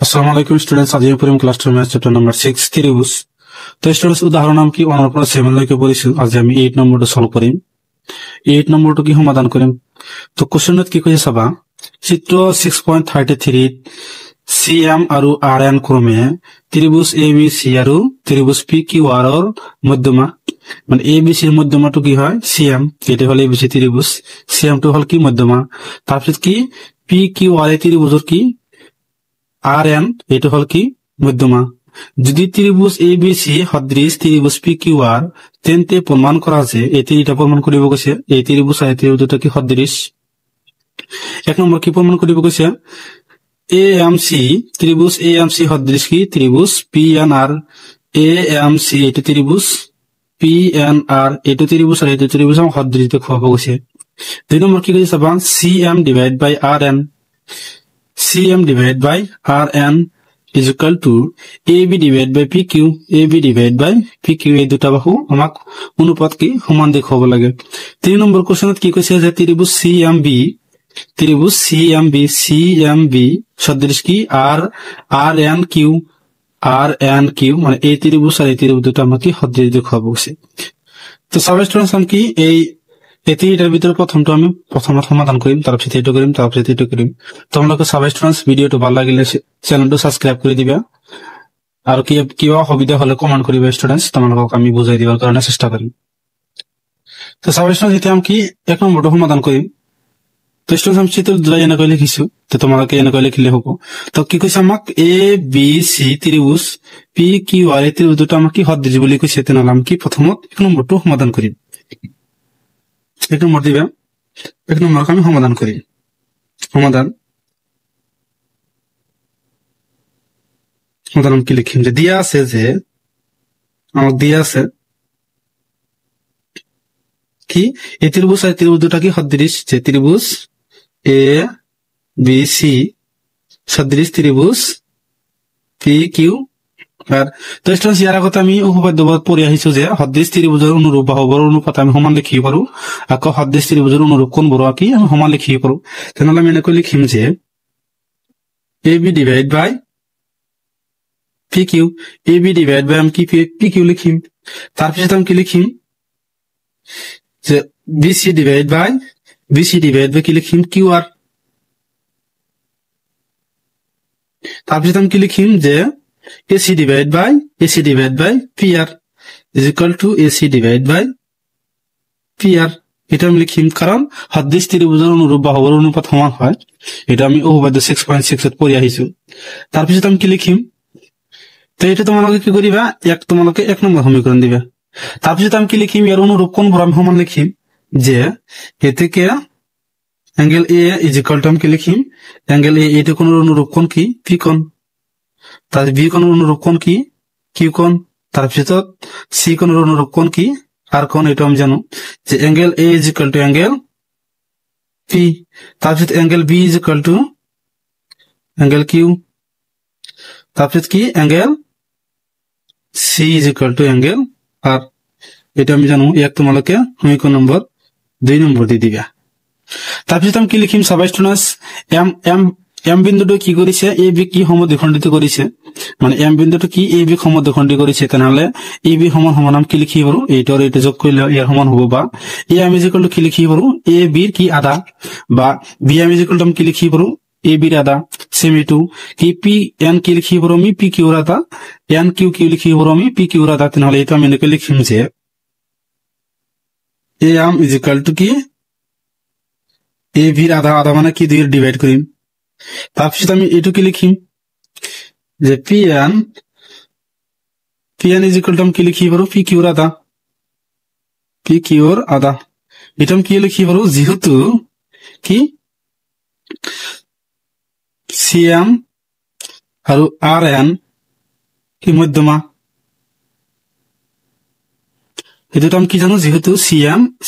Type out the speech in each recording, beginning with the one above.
আসসালামু আলাইকুম স্টুডেন্টস, আজি পড়িম ক্লাস 2 ম্যাথ চ্যাপ্টার নাম্বার 6 ত্রিভুজ। তো স্টুডেন্টস উদাহরণ নাম কি 1 পর 7 লইকে পড়িছো। আজি আমি 8 নম্বরটা সলভ করিম। 8 নম্বরটা কি সমাধান করিম। তো কোশ্চেনত কি কইছে চাবা, চিত্র 6.33 সিএম আৰু আৰএন ক্ৰমে ত্ৰিভুজ এবিসি আৰু ত্রিভুজ পিকিউআর এর মধ্যমা, মানে এবিসি এর মধ্যমাটো কি হয় সিএম, এটা হলো এবিসি ত্রিভুজ, সিএম টো হল কি মধ্যমা, তারপর কি পিকিউআর এর ত্রিভুজের কি আরএন, এটা হল কি মধ্যমা। যদি ত্রিভুজ এবিসি সদৃশ ত্রিভুজ পিকিউআর তেন্তে প্রমাণ করা আছে, এতে এটা প্রমাণ করিব কৈছে এই ত্রিভুজ আর ত্রিভুজ দুটো কি সদৃশ। এক নম্বর কি প্রমাণ করিব কৈছে, এএমসি ত্রিভুজ এএমসি সদৃশ কি ত্রিভুজ পিএনআর, এএমসি এটা ত্রিভুজ পিএনআর এটা ত্রিভুজ আর এটা ত্রিভুজ সদৃশ দেখাব কৈছে। দুই নম্বর কি কৈছে চাবা, CM divide by RN, CM divided by RN is equal to AB divided by PQ, AB divided by PQ এই দুটা বাহু আমাক অনুপাত কি সমান দেখাব লাগে। 3 নম্বর কোশ্চেনত কি কৈছে যে ত্রিভুজ CMB সদৃশ কি RNQ মানে এই ত্রিভুজ আর এই ত্রিভুজ দুটো আমাকে সদৃশ দেখাব কৈছে। তো সাব স্টুডেন্টস আমি কি এই এটার ভিতরে প্রথমটা আমি প্রথমে সমাধান করিম, তারপর এটা করিম, তারপর এটা করিম। তোমালোকে সাব স্টুডেন্টস ভিডিওটা ভালো লাগলে চ্যানেলটা সাবস্ক্রাইব করে দিবা, আর কিবা অসুবিধা হলে কমেন্ট করিবা স্টুডেন্টস, তোমালোকক আমি বুঝাই দিবার কারণে চেষ্টা করিম। তো সাব স্টুডেন্টস এটা আমি কি এক নম্বরটা সমাধান করিম। তো স্টুডেন্টস আমি চিত্র দুটা এনেকৈ লিখিছো, তো তোমালোকে এনেকৈ লিখিলে হব। তো কি কৈছে আমাক এ বি সি ত্রিভুজ পি কিউ আর এই ত্রিভুজ দুটো আমাক কি সদৃশ বুলি কৈছে, তেনেহলে আমি কি প্রথমত এক নম্বরটা সমাধান করিম। এক নম্বর দিবা, এক নম্বর আমি সমাধান করি। সমাধান কি লিখিম, যে দিয়া আছে যে আমাকে দিয়া আছে কি এই ত্রিভুজ আর ত্রিভুজ দুটা কি সদৃশ, যে ত্রিভুজ এ বি সি সদৃশ ত্রিভুজ পি কিউ আর। তো স্টুডেন্টস ইয়ার আগত আমি উপপাদ্য পড়ে আহিছো যে সদৃশ ত্রিভুজের অনুরূপ বাহুবোৰৰ অনুপাত আমি সমান লিখিব পাৰো, আকৌ সদৃশ ত্ৰিভুজেৰ অনুৰূপ কোণবোৰ কি আমি সমান লিখিব পাৰো। তেনেহলে আমি এনেকৈ লিখিম যে A B divide by P Q, A B divide বাই আমি কি পি কিউ লিখিম। তারপিছত আমি কি লিখিম যে বিসি ডিভাইড বাই কি লিখিম কিউ আর। তারপিছত আমি কি লিখিম যে AC divided by PR is equal to AC divided by PR, এটা আমি লিখিম কারণ সদৃশ ত্রিভুজের অনুরূপ বাহুর অনুপাত সমান হয়, এটা আমি উপপাদ্য 6.6 পড়ে আহিছো। তারপিছত আমি কি লিখিম, তো এটা তোমালোকে কি করিবা, তোমালোকে এক নম্বর সমীকরণ দিবা। তারপিছত আমি কি লিখিম, এর অনুরূপ কোণবোৰ আমি সমান লিখিম, যে এ থেকে angle A is equal to আমি কি লিখিম, অ্যাঙ্গেল এ এটা কোণের অনুরূপ কোণ কি পি কোণ, তার বি কোণের অনুরূপ কোণ কি কিউ কোণ, তারপিছত সি কোণের অনুরূপ কোণ কি আর কোণ, এটা আমি জানো যে angle A is equal to angle P, তারপিছত angle B is equal to angle Q, তারপিছত কি angle C is equal to angle R, এটা আমি জানো। এক তোমালোকে সমীকরণ নম্বর 2 নম্বর দিয়ে দিবা। তারপিছত আমি কি লিখিম সবাই স্টুডেন্টস, এম বিন্দুটো কি কৰিছে এ বি কি সমদ্বিখণ্ডিত কৰিছে, মানে এম বিন্দুটো কি এ বি সমদ্বিখণ্ডি কৰিছে, তেনেহলে এ বি সমান সমান আমি কি লিখিব পাৰো, এইটোৰ এইটো যোগ কৰিলে ইয়াৰ সমান হ'ব, বা A M is equal to কি লিখিব পাৰো এ বিৰ কি আধা, বা B M is equal to আমি কি লিখিব পাৰো এ বিৰ আধা, সেম এইটো কি পি এন কি লিখিব পাৰো আমি পি কিউৰ আধা, এন কিউ কি লিখিব পাৰো আমি পি কিউৰ আধা। তেনেহলে এইটো আমি এনেকৈ লিখিম যে A M is equal to কি এ বিৰ আধা, আধা মানে কি 2 ডিভাইড কৰিম। তারপিছত আমি এইটো কি লিখিম যে P N is equal to আমি কি লিখিব পাৰো পি কিউৰ আধা, এটা আমি কি লিখিব পাৰো, যেহেতু কি সিএম আৰু আৰ এন কি মধ্যমা, এই দুটো আমি কি জানো, যেহেতু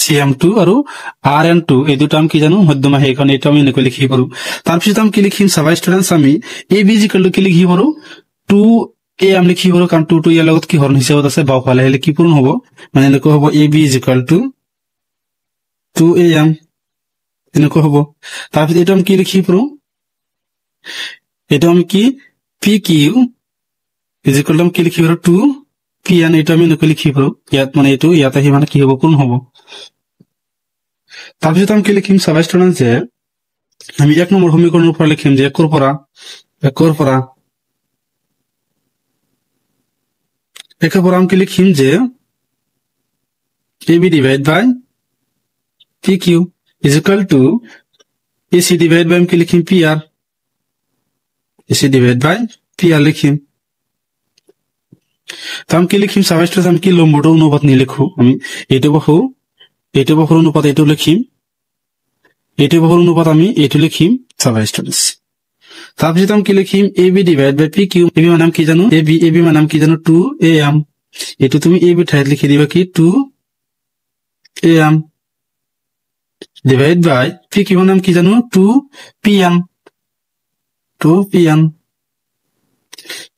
CM2 আৰু RN2 এই দুটো আমি কি জানো মধ্যমা, সেইকাৰণে এটা আমি এনেকৈ লিখিব পাৰো। তাৰপিছত আমি কি লিখিম চাবা স্টুডেন্টস, আমি এ বি ইজ ইকুয়াল টু কি লিখিব পাৰো 2AM লিখিব পাৰো, কাৰণ 2 ইয়াৰ লগত কি হৰণ হিচাপত আছে, বাওঁফালে আহিলে কি পূৰণ হ'ব, মানে এনেকৈ হ'ব A B is equal to 2AM এনেকৈ হ'ব। তাৰপিছত এইটো আমি কি লিখিব পাৰো, এইটো আমি কি P Q is equal to আমি কি লিখিব পাৰো 2 পি এন এটা আমি এনেকৈ লিখিব পাৰো ইয়াত মানে এইটো ইয়াত আহি মানে কি হ'ব পূৰণ হ'ব তাৰপিছত আমি কি লিখিম চাবা ষ্টুডেন্ট যে আমি এক নম্বৰ সমীকৰণৰ পৰা লিখিম যে একৰ পৰা আমি কি লিখিম যে AB divided by PQ is equal to AC divided by আমি কি লিখিম PR AC divided by PR লিখিম তো আমি কি লিখিম চাবা ষ্টুডেন্ট আমি কি লম্বটো অনুপাত নি লিখো আমি এইটো বাহুৰ অনুপাত এইটো লিখিম এইটো বাহুৰ অনুপাত আমি এইটো লিখিম চাবা ষ্টুডেন্টস তাৰপিছত আমি কি লিখিম AB divided by PQ AB মানে আমি কি জানো AB মানে আমি কি জানো 2AM এইটো তুমি AB ঠাইত লিখি দিবা কি 2AM divided by PQ মানে আমি কি জানো 2PM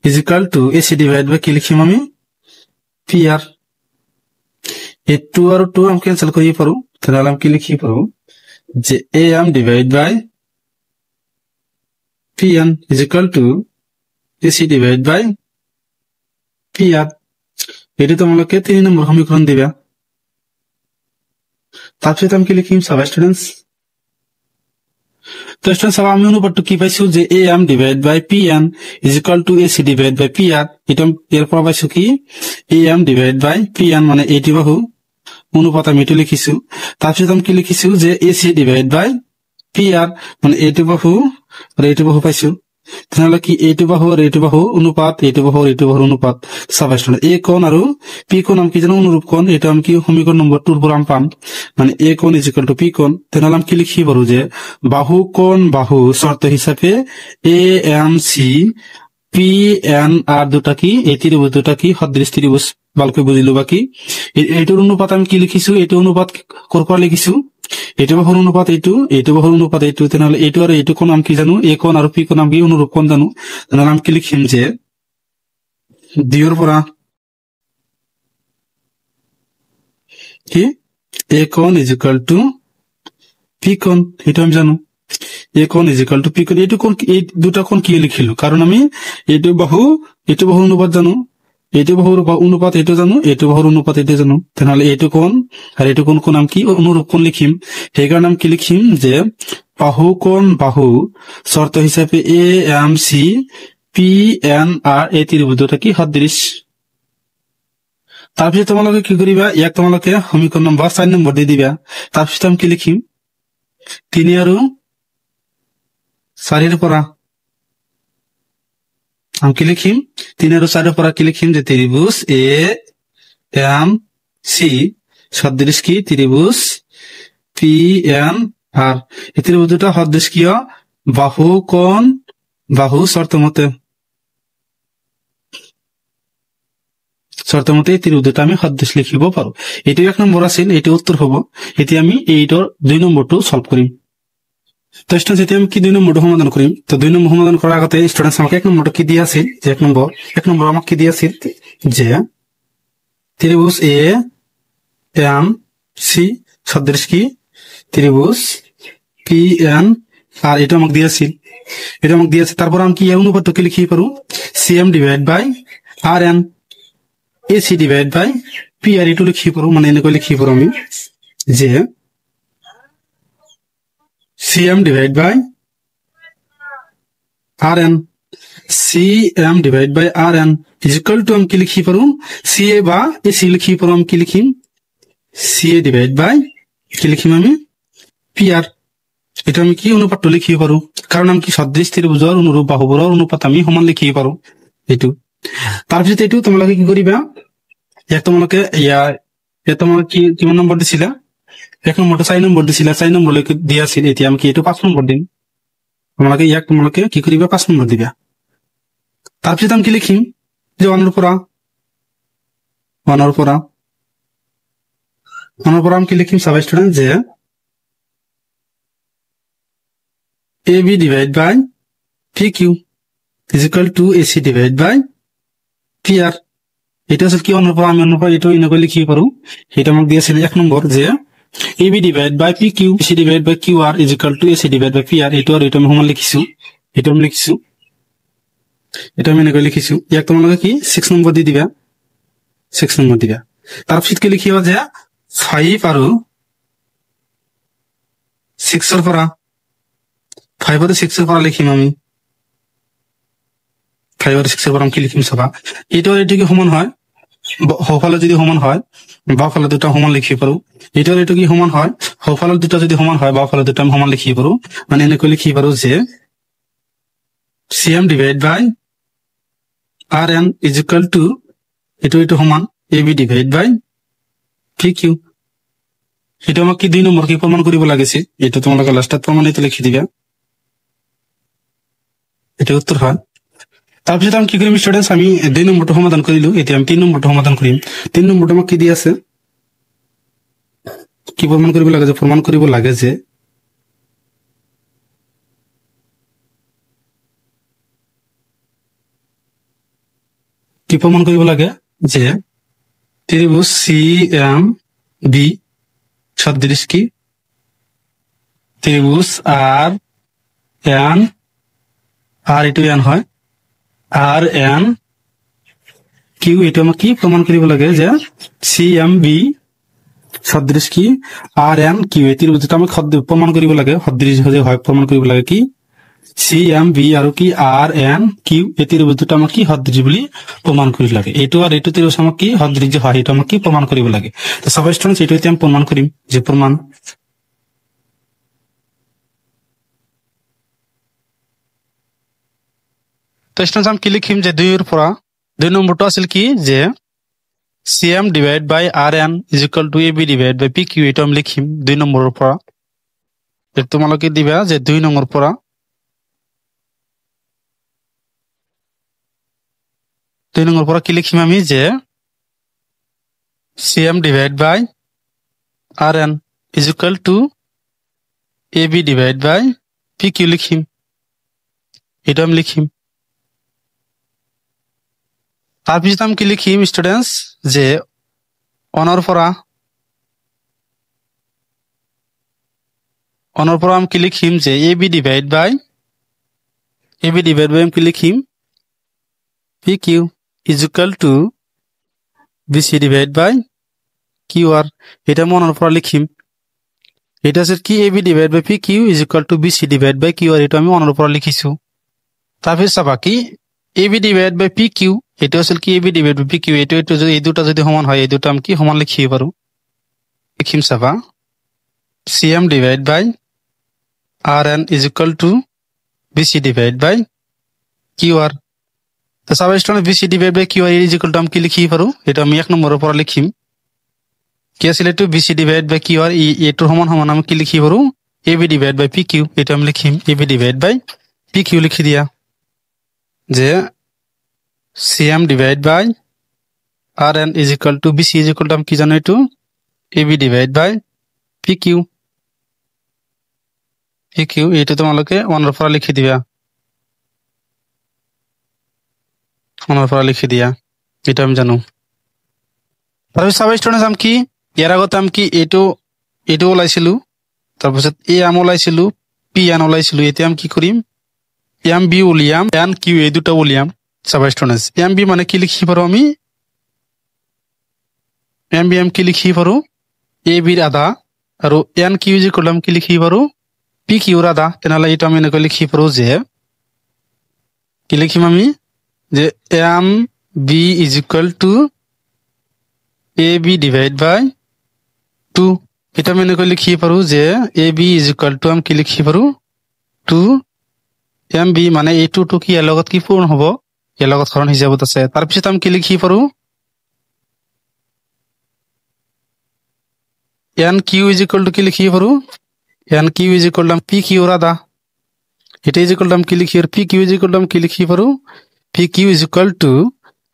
is equal to AC divided by কি লিখিম আমি PR এই 2 আৰু 2 আমি ক্যান্সেল কৰিব পাৰো তাহলে আমি কি লিখি পাৰো যে AM divided by PN is equal to AC divided by PR এটা তোমাকে 3 নম্বর সমীকরণ দিবা তারপরে আমি কি লিখিম সাব স্টুডেন্টস তো স্টুডেন্টস আমি অনুপাতটো কি পাইছো যে AM divided by PN is equal to AC divided by PR এটা এর পর পাইছো কি AM divided by PN মানে এইটি বাহু অনুপাত আমি এটা লিখিছো তারপরে আমি কি লিখিছো যে AC divided by PR মানে এইটি বাহু আর এইটি বাহু পাইছো তাহলে কি এইটো বাহু আর এইটো বাহু অনুপাত এইটো বাহু আর এইটো বাহুর অনুপাত সাব স্টুডেন্ট A কোণ আৰু P কোণ আমি কি জানো অনুৰূপ কোণ এটা আমি কি সমীকৰণ নম্বৰ 2 পৰা পাম মানে A কোণ ইজ ইকুয়াল টু P কোণ তাহলে আমি কি লিখি পাৰো যে বাহু কোণ বাহু শর্ত হিসাবে AMC PNR দুটা কি এই ত্রিভুজ দুটা কি সদৃশ ত্রিভুজ ভালকৈ বুজিলো বাকি এইটোৰ অনুপাত আমি কি লিখিছো এইটো অনুপাত কৰ পৰা লিখিছো এইটো বাহুৰ অনুপাত এইটো বাহুৰ অনুপাত এইটো তেনহলে এইটো আৰু এইটো কোণ আমি কি জানো A কোণ আৰু P কোণ আমি অনুৰূপ কোণ জানো তেনহলে আমি কি লিখিম যে দিয়ৰ পৰা কি A কোণ ইজ ইকুয়াল টু P কোণ এইটো আমি জানো A কোণ ইজ ইকুয়াল টু P কোণ এইটো কোণ এই দুটা কোণ কি লিখিলো কারণ আমি এইটো বাহু অনুপাত জানো এইটো বাহুৰ অনুপাত এইটো জানো এইটো বাহুৰ অনুপাত এইটো জানো তেনহলে এইটো কোণ আৰু এইটো কোণ আমি কি অনুৰূপ কোণ লিখিম সেই কাৰণে আমি কি লিখিম যে বাহু কোণ বাহু শৰ্ত হিসাবে AMC PNR এই ত্ৰিভুজ দুটা কি সদৃশ তাৰপিছত তোমালোকে কি কৰিবা ইয়াক তোমালোকে সমীকৰণ নম্বৰ 4 নম্বৰ দি দিবা তাৰপিছত আমি কি লিখিম 3 আৰু 4 এৰ পৰা আমি কি লিখিম 3 আৰু 4 এৰ পৰা কি লিখিম যে ত্রিভুজ AMC সদৃশ কি ত্রিভুজ PNR এই ত্রিভুজ দুটা সদৃশ কি বাহু কোণ বাহু শর্ত মতে এই ত্রিভুজ দুটা আমি সদৃশ লিখিব পাৰো এটি 1 নম্বৰ আছিল এটি উত্তৰ হ'ব এটি আমি এইটোৰ 2 নম্বৰটো সলভ কৰিম তো স্টুডেন্টস এটি আমি কি 2 নম্বৰটো সমাধান কৰিম তো 2 নম্বৰ সমাধান কৰাৰ আগতে স্টুডেন্টস আমাক 1 নম্বৰটো কি দিয়া আছিল যে 1 নম্বৰ আমাক কি দিয়া আছিল যে ত্রিভুজ AMC সদৃশ কি ত্রিভুজ PNR এটা আমাক দিয়া আছিল তারপর আমি কি এই অনুপাতটো কি লিখি পাৰো CM divided by RN AC divided by PR এটো লিখি পাৰো মানে এনেকৈ লিখি পাৰো আমি যে CM divided by RN is equal to আমি কি লিখি পাৰো CA বা AC লিখি পাৰো আমি কি লিখিম CA divided by কি লিখিম আমি PR এটা আমি কি অনুপাতটো লিখি পাৰো কাৰণ আমি কি সদৃশ ত্ৰিভুজৰ অনুৰূপ বাহুবোৰৰ অনুপাত আমি সমান লিখি পাৰো এইটো তাৰপিছত এইটো তোমালোকে কি কৰিবা ইয়াক তোমালোকে তোমালোকে কি কিমান নম্বৰ দিছিলা 1 নম্বৰটো 4 নম্বৰ দিছিলা 4 নম্বৰ লৈকে দিয়া আছিল এতিয়া আমি কি এইটো 5 নম্বৰ দিম তোমালোকে কি কৰিবা 5 নম্বৰ দিবা তাৰপিছত আমি কি লিখিম যে 1 ৰ পৰা আমি কি লিখিম সাব স্টুডেন্ট যে AB divided by PQ is equal to AC divided by PR এটা আসলে কি অনুপাত আমি অনুপাত এটা এনেকৈ লিখি পাৰো এটা আমাক দিয়েছিল 1 নম্বৰ যে AB divided by PQ AC divided by QR is equal to AC divided by PR এটা আৰু এটা আমি সমান লিখিছো এটা আমি এনেকৈ লিখিছো ইয়াক তোমালোকে কি 6 নম্বৰ দি দিবা 6 নম্বৰ দিবা তাৰপিছত কি লিখিবা যে 5 আৰু 6 ৰ পৰা 5 আৰু 6 ৰ পৰা লিখিম আমি 5 আৰু 6 ৰ পৰা কি লিখিম চাবা এইটো কি সমান হয় সোঁফালে যদি সমান হয় বাওঁফালে দুটা সমান লিখিব পাৰো এইটো কি সমান হয় সোঁফালে দুটা যদি সমান হয় বাওঁফালে দুটা আমি সমান লিখিব পাৰো মানে এনেকৈ লিখিব পাৰো যে CM divided by RN is equal to এইটো সমান AB divided by PQ এটা আমাক কি 2 নম্বৰ কি প্ৰমাণ কৰিব লাগিছে এটা তোমালোকে লাষ্টত প্ৰমাণিত লিখি দিবা এটা উত্তৰ হয় তাৰপিছত আমি কি কৰিম ষ্টুডেন্টস আমি 2 নম্বৰটো সমাধান কৰিলো এতিয়া আমি 3 নম্বৰটো সমাধান কৰিম 3 নম্বৰটো আমাক কি দি আছে কি প্ৰমাণ কৰিব লাগে যে কি প্ৰমাণ কৰিব লাগে যে ত্রিভুজ CMB সদৃশ কি ত্রিভুজ RN এটো n হয় RN Q এটা আমাক কি প্রমাণ কৰিব লাগে যে CMB সদৃশ কি RN Q এই ত্ৰিভুজটা আমাক প্ৰমাণ কৰিব লাগে সদৃশ হয় প্ৰমাণ কৰিব লাগে কি CMB আৰু কি RN Q এই ত্ৰিভুজটা আমাক কি সদৃশ বুলি প্ৰমাণ কৰিব লাগে এইটো আৰু এইটো ত্ৰিভুজ আমাক কি সদৃশ হয় এটা আমাক কি প্ৰমাণ কৰিব লাগে তো সব স্টুডেন্টস এইটো আমি প্ৰমাণ কৰিম যে প্ৰমাণ তো স্টুডেন্টস আমি কি লিখিম যে 2 এৰ পৰা 2 নম্বৰটো আছিল কি যে CM divided by RN is equal to AB divided by PQ এটা আমি লিখিম 2 নম্বৰৰ পৰা তোমালোকে দিবা যে 2 নম্বৰ পৰা 2 নম্বৰ পৰা কি লিখিম আমি যে CM divided by RN is equal to AB divided by PQ লিখিম এটা আমি লিখিম তাৰপিছত আমি কি লিখিম ষ্টুডেন্টস যে অনৰ পৰা আমি কি লিখিম যে AB divided by আমি কি লিখিম PQ is equal to BC divided by QR এটা মনৰ পৰা লিখিম এটা আছে কি AB divided by PQ is equal to BC divided by QR এটা আমি মনৰ পৰা লিখিছো তাৰপিছত চাবা কি AB divided by PQ এটা আছে কি AB divided by PQ এটা যদি এই দুটা যদি সমান হয় এই দুটা আমি কি সমান লিখিব পাৰো লিখিম চাবা CM divided by RN is equal to BC divided by QR তো সব student BC divided by QR is equal to আমি কি লিখিব পাৰো এটা আমি 1 নম্বৰৰ পৰা লিখিম কি আছিল এটো BC divided by QR এটো সমান আমি কি লিখিব পাৰো AB divided by PQ এটা আমি লিখিম AB divided by PQ লিখি দিয়া যে CM divided by RN is equal to BC is equal to আমি কি জানো এটো AB divided by PQ এটা তোমালোকে 1 এর পৰা লিখি দিবা 1 এৰ পৰা লিখি দিয়া এটা আমি জানো তাৰপিছত সব স্টুডেন্টস আমি কি ইয়াৰ আগতে আমি কি এটো ওলাইছিলো তাৰপিছত AM ওলাইছিলো PN ওলাইছিলো এতিয়া আমি কি কৰিম MB উলিয়াম NQ এই দুটা উলিয়াম সব স্টুডেন্টস MB মানে কি লিখি পাৰো আমি MB কি লিখি পাৰো AB ৰ আধা আৰু NQ যে কলম কি লিখি পাৰো PQ ৰ আধা তেনালা এটা আমি এনেকৈ লিখি পাৰো যে কি লিখিম আমি যে MB is equal to AB divided by 2 এটা আমি এনেকৈ লিখি পাৰো যে AB is equal to আমি কি লিখি পাৰো 2 MB মানে এই 2 কি এৰ লগত কি পূৰণ হ'ব এৰ লগত হৰণ হিচাপত আছে তাৰপিছত আমি কি লিখি পাৰো NQ is equal to কি লিখি পাৰো NQ is equal to PQ ৰ আধা এটা is equal to কি লিখি পাৰো PQ is equal to কি লিখি পাৰো PQ is equal to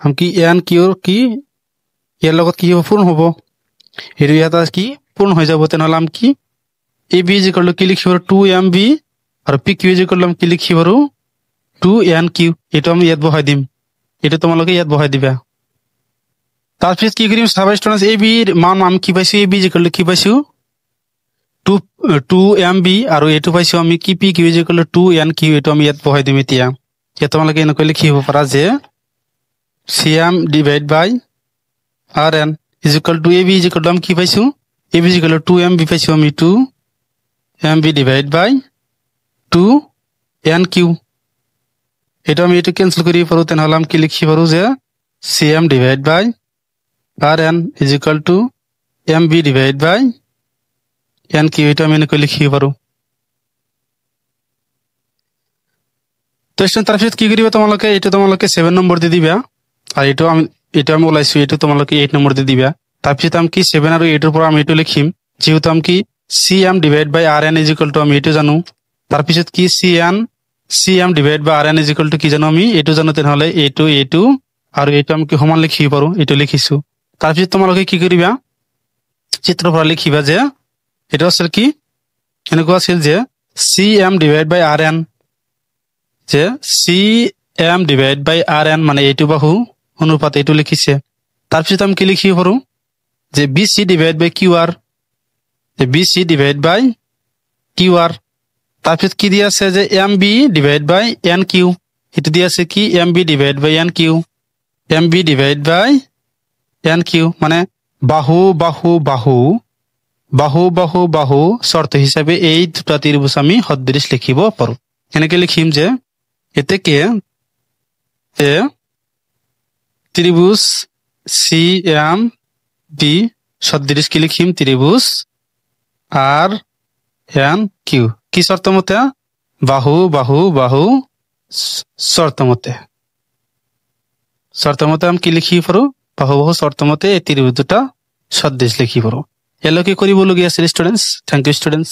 আমি কি NQ কি এৰ লগত কি পূৰণ হ'ব হেৰি এটা কি পূৰণ হৈ যাব তেনহলে আমি কি AB is equal to কি লিখি পাৰো 2MB আৰু PQ is equal to কি লিখি পাৰো 2NQ এটা আমি ইয়াত বহাই দিম এটা তোমালোকে ইয়াত বহাই দিবা তাৰপিছত কি কৰিম সব স্টুডেন্টস AB ৰ মান আমি কি পাইছো AB is equal to কি পাইছো 2MB আৰু এটো পাইছো আমি কি PQ is equal to 2NQ এটা আমি ইয়াত বহাই দিম এতিয়া এতিয়া তোমালোকে এনেকৈ লিখিব পাৰা যে CM divide by RN is equal to AB is equal to আমি কি পাইছো AB is equal two 2MB পাইছো আমি 2MB ডিভাইড বাই 2NQ এটা আমি এটা ক্যান্সেল করি পারো তেনেহলে আমি কি লিখি পারো যে CM divide by RN is equal to MB divide by NQ এটা আমি এনেকৈ লিখি পাৰো তো তাৰপিছত কি কৰিবা তোমালোকে এটা তোমালোকে 7 নম্বৰ দি দিবা আৰু এটা আমি ওলাইছো এটা তোমালোকে 8 নম্বৰ দি দিবা তাৰপিছত আমি কি 7 আৰু 8 ৰ পৰা আমি এটা লিখিম যেহেতু আমি কি CM divide by RN is equal to আমি এটা জানো তাৰপিছত কি CM divide by RN is equal to কি জানো আমি এটা জানো তেনেহলে A2 আৰু এটা আমি কি সমান লিখিব পাৰো এটা লিখিছো তাৰপিছত তোমালোকে কি কৰিবা চিত্ৰৰ পৰা লিখিবা যে এটা আছিল কি এনেকুৱা আছিল যে CM ডিভাইড বাই RN যে CM ডিভাইড বাই RN মানে এইটো বাহু অনুপাত এইটো লিখিছে তাৰপিছত আমি কি লিখিব পাৰো যে BC ডিভাইড বাই QR যে BC ডিভাইড বাই QR তাৰপিছত কি দিয়া আছে যে MB ডিভাইড বাই NQ এটো দিয়া আছে কি MB divide by NQ MB divide by NQ মানে বাহু বাহু বাহু বাহু বাহু বাহু শর্ত হিসাবে এই দুটা ত্রিভুজ আমি সদৃশ লিখিব পাৰো এনেকৈ লিখিম যে এতেকে ত্রিভুজ CMB সদৃশ কি লিখিম ত্রিভুজ RNQ কি শর্ত মতে বাহু বাহু বাহু শর্ত মতে আমি কি লিখি পাৰো বাহু বাহু শৰ্ত মতে এই ত্ৰিভুজ দুটা সদৃশ লিখি পাৰো এলোকে কৰিবলগীয়া আছে স্টুডেন্টস থ্যাংক ইউ স্টুডেন্টস